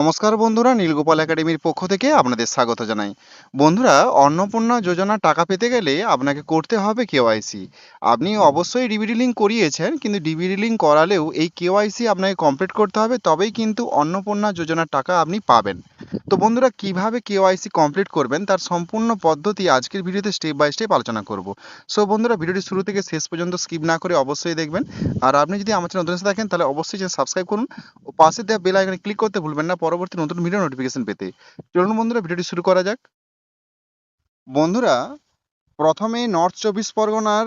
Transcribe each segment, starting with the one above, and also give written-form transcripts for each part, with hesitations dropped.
নমস্কার বন্ধুরা, নীলগোপাল একাডেমির পক্ষ থেকে আপনাদের স্বাগত জানাই। বন্ধুরা, অন্নপূর্ণা যোজনার টাকা পেতে গেলে আপনাকে করতে হবে কেওয়াইসি। আপনি অবশ্যই ডিবিটি লিঙ্ক করিয়েছেন, কিন্তু ডিবিটি লিঙ্ক করালেও এই কেওয়াইসি আপনাকে কমপ্লিট করতে হবে, তবেই কিন্তু অন্নপূর্ণা যোজনার টাকা আপনি পাবেন। তো বন্ধুরা, কিভাবে কেওয়াইসি কমপ্লিট করবেন তার সম্পূর্ণ পদ্ধতি আজকের ভিডিওতে স্টেপ বাই স্টেপ আলোচনা করব। সো বন্ধুরা, ভিডিওটি শুরু থেকে শেষ পর্যন্ত স্কিপ না করে অবশ্যই দেখবেন। আর আপনি যদি আমার চ্যানেল নতুন এসে থাকেন তাহলে অবশ্যই চ্যানেল সাবস্ক্রাইব করুন ও পাশে দেওয়া বেল আইকনে ক্লিক করতে ভুলবেন না পরবর্তী নতুন ভিডিও নোটিফিকেশন পেতে। চলুন বন্ধুরা, ভিডিওটি শুরু করা যাক। বন্ধুরা, প্রথমে নর্থ চব্বিশ পরগনার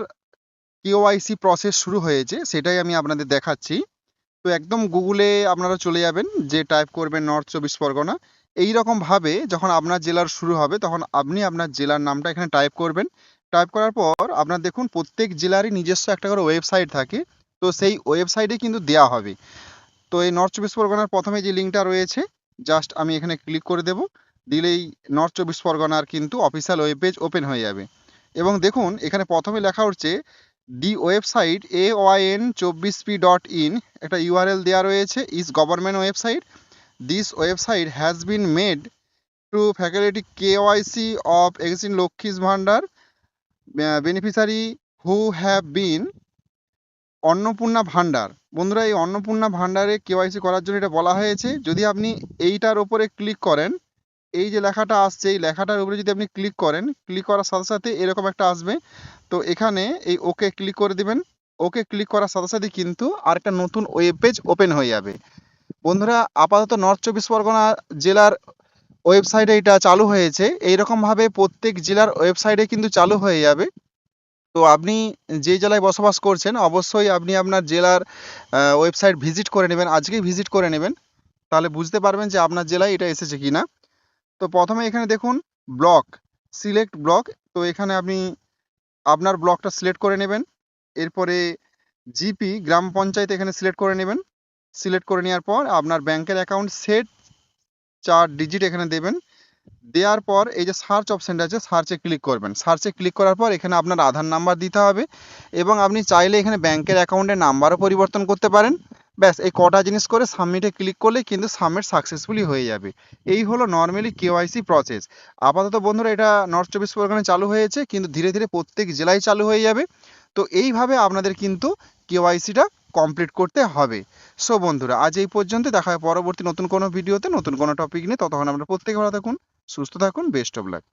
কেওয়াইসি প্রসেস শুরু হয়েছে, সেটাই আমি আপনাদের দেখাচ্ছি। তো একদম গুগলে আপনারা চলে যাবেন, যে টাইপ করবেন নর্থ চব্বিশ পরগনা। এই রকম ভাবে যখন আপনার জেলার শুরু হবে তখন আপনি আপনার জেলার নামটা এখানে টাইপ করবেন। টাইপ করার পর আপনার দেখুন প্রত্যেক জেলারই নিজস্ব একটা করে ওয়েবসাইট থাকে। তো সেই ওয়েবসাইটে কিন্তু দেওয়া হবে। তো এই নর্থ চব্বিশ পরগনার প্রথমে যে লিঙ্কটা রয়েছে, জাস্ট আমি এখানে ক্লিক করে দেব। দিলেই নর্থ চব্বিশ পরগনার কিন্তু অফিসিয়াল ওয়েব পেজ ওপেন হয়ে যাবে। এবং দেখুন এখানে প্রথমে লেখা হচ্ছে দি ওয়েবসাইট AYN24p.in, একটা ইউআরএল দেওয়া রয়েছে, is government website. This website has been made to faculty KYC of existing Lakshmis Bhandar beneficiary who have been Annapurna Bhandar. বন্ধুরা, এই অন্নপূর্ণা ভান্ডারে কেওয়াইসি করার জন্য এটা বলা হয়েছে। যদি আপনি এইটার উপরে ক্লিক করেন, এই যে লেখাটা আসছে এই লেখাটার উপরে যদি আপনি ক্লিক করেন, ক্লিক করার সাথে সাথে এরকম একটা আসবে। তো এখানে এই ওকে ক্লিক করে দিবেন। ওকে ক্লিক করার সাথে সাথে কিন্তু আরেকটা নতুন ওয়েব পেজ ওপেন হয়ে যাবে। বন্ধুরা, আপাতত নর্থ চব্বিশ পরগনা জেলার ওয়েবসাইটে এটা চালু হয়েছে। এইরকমভাবে প্রত্যেক জেলার ওয়েবসাইটে কিন্তু চালু হয়ে যাবে। তো আপনি যে জেলায় বসবাস করছেন অবশ্যই আপনি আপনার জেলার ওয়েবসাইট ভিজিট করে নেবেন, আজকেই ভিজিট করে নেবেন। তাহলে বুঝতে পারবেন যে আপনার জেলায় এটা এসেছে কি না। তো প্রথমে এখানে দেখুন ব্লক, সিলেক্ট ব্লক। তো এখানে আপনি আপনার ব্লকটা সিলেক্ট করে নেবেন। এরপরে জিপি, গ্রাম পঞ্চায়েত, এখানে সিলেক্ট করে নেবেন। সিলেক্ট করে নেওয়ার পর আপনার ব্যাংকের অ্যাকাউন্ট সেট 4 ডিজিট এখানে দেবেন। দেওয়ার পর এই যে সার্চ অপশানটা আছে, সার্চে ক্লিক করবেন। সার্চে ক্লিক করার পর এখানে আপনার আধার নাম্বার দিতে হবে এবং আপনি চাইলে এখানে ব্যাংকের অ্যাকাউন্টের নাম্বারও পরিবর্তন করতে পারেন। ব্যাস এই কটা জিনিস করে সাবমিটে ক্লিক করলে কিন্তু সাবমিট সাকসেসফুলি হয়ে যাবে। এই হলো নর্মালি কেওয়াইসি প্রসেস। আপাতত বন্ধুরা এটা নর্থ চব্বিশ পরগনায় চালু হয়েছে, কিন্তু ধীরে ধীরে প্রত্যেক জেলায় চালু হয়ে যাবে। তো এইভাবে আপনাদের কিন্তু কেওয়াইসিটা কমপ্লিট করতে হবে। সো বন্ধুরা, আজ এই পর্যন্ত। দেখা হয় পরবর্তী নতুন কোনো ভিডিওতে নতুন কোনো টপিক নিয়ে। ততক্ষণ আমরা প্রত্যেকে ভালো থাকুন, সুস্থ থাকুন, বেস্ট অফ লাক।